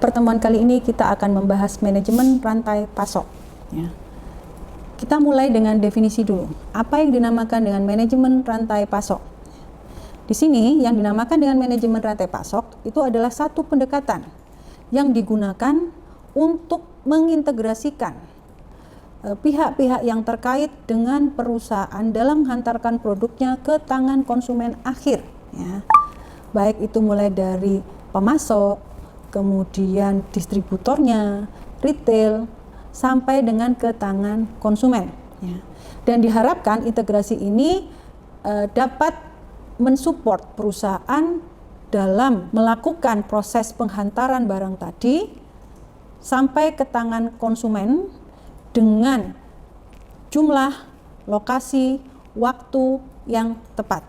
pertemuan kali ini kita akan membahas manajemen rantai pasok. Ya. Kita mulai dengan definisi dulu. Apa yang dinamakan dengan manajemen rantai pasok? Di sini yang dinamakan dengan manajemen rantai pasok itu adalah satu pendekatan yang digunakan untuk mengintegrasikan pihak-pihak yang terkait dengan perusahaan dalam menghantarkan produknya ke tangan konsumen akhir. Ya. Baik itu mulai dari pemasok, kemudian distributornya, retail, sampai dengan ke tangan konsumen. Ya. Dan diharapkan integrasi ini dapat mensupport perusahaan dalam melakukan proses penghantaran barang tadi sampai ke tangan konsumen dengan jumlah, lokasi, waktu yang tepat,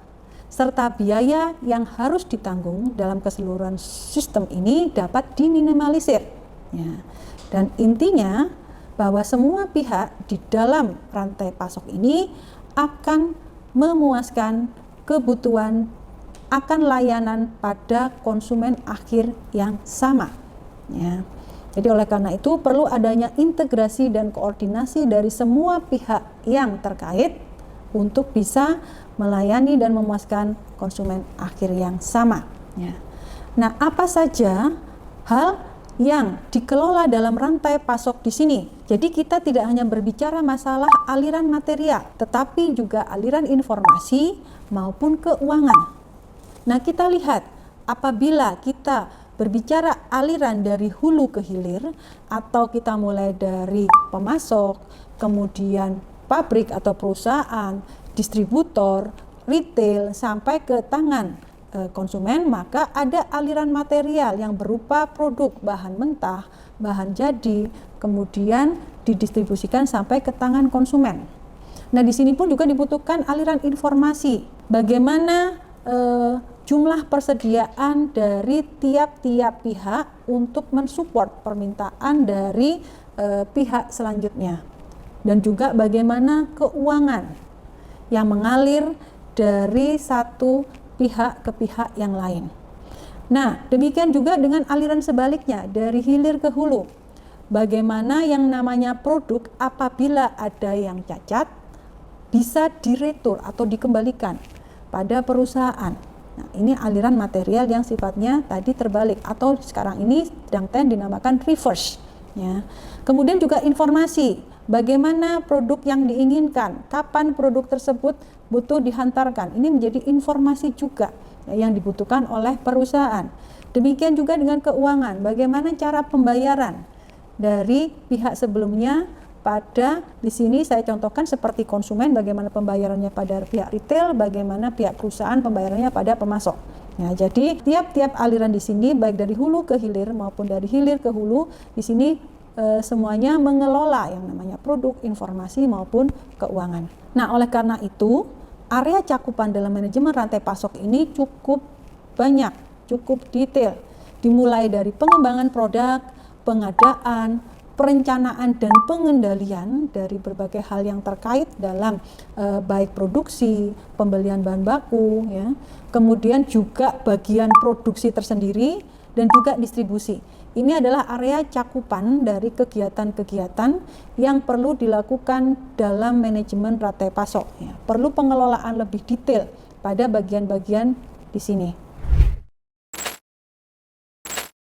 serta biaya yang harus ditanggung dalam keseluruhan sistem ini dapat diminimalisir. Ya. Dan intinya bahwa semua pihak di dalam rantai pasok ini akan memuaskan kebutuhan akan layanan pada konsumen akhir yang sama. Ya. Jadi oleh karena itu perlu adanya integrasi dan koordinasi dari semua pihak yang terkait untuk bisa melayani dan memuaskan konsumen akhir yang sama. Ya. Nah, apa saja hal yang dikelola dalam rantai pasok di sini? Jadi kita tidak hanya berbicara masalah aliran material, tetapi juga aliran informasi maupun keuangan. Nah, kita lihat apabila kita berbicara aliran dari hulu ke hilir, atau kita mulai dari pemasok, kemudian pabrik atau perusahaan, distributor, retail, sampai ke tangan konsumen, maka ada aliran material yang berupa produk bahan mentah, bahan jadi, kemudian didistribusikan sampai ke tangan konsumen. Nah, di sini pun juga dibutuhkan aliran informasi, bagaimana jumlah persediaan dari tiap-tiap pihak untuk mensupport permintaan dari pihak selanjutnya, dan juga bagaimana keuangan yang mengalir dari satu pihak ke pihak yang lain. Nah, demikian juga dengan aliran sebaliknya dari hilir ke hulu. Bagaimana yang namanya produk apabila ada yang cacat bisa diretur atau dikembalikan pada perusahaan. Nah, ini aliran material yang sifatnya tadi terbalik atau sekarang ini sedang tren dinamakan reverse. Ya. Kemudian juga informasi, bagaimana produk yang diinginkan, kapan produk tersebut butuh dihantarkan. Ini menjadi informasi juga ya, yang dibutuhkan oleh perusahaan. Demikian juga dengan keuangan, bagaimana cara pembayaran dari pihak sebelumnya pada di sini saya contohkan seperti konsumen, bagaimana pembayarannya pada pihak retail, bagaimana pihak perusahaan pembayarannya pada pemasok. Ya, jadi tiap-tiap aliran di sini baik dari hulu ke hilir maupun dari hilir ke hulu di sini semuanya mengelola yang namanya produk, informasi maupun keuangan. Nah, oleh karena itu area cakupan dalam manajemen rantai pasok ini cukup banyak, cukup detail. Dimulai dari pengembangan produk, pengadaan, perencanaan dan pengendalian dari berbagai hal yang terkait dalam baik produksi, pembelian bahan baku, ya, kemudian juga bagian produksi tersendiri dan juga distribusi. Ini adalah area cakupan dari kegiatan-kegiatan yang perlu dilakukan dalam manajemen rantai pasok. Ya. Perlu pengelolaan lebih detail pada bagian-bagian di sini.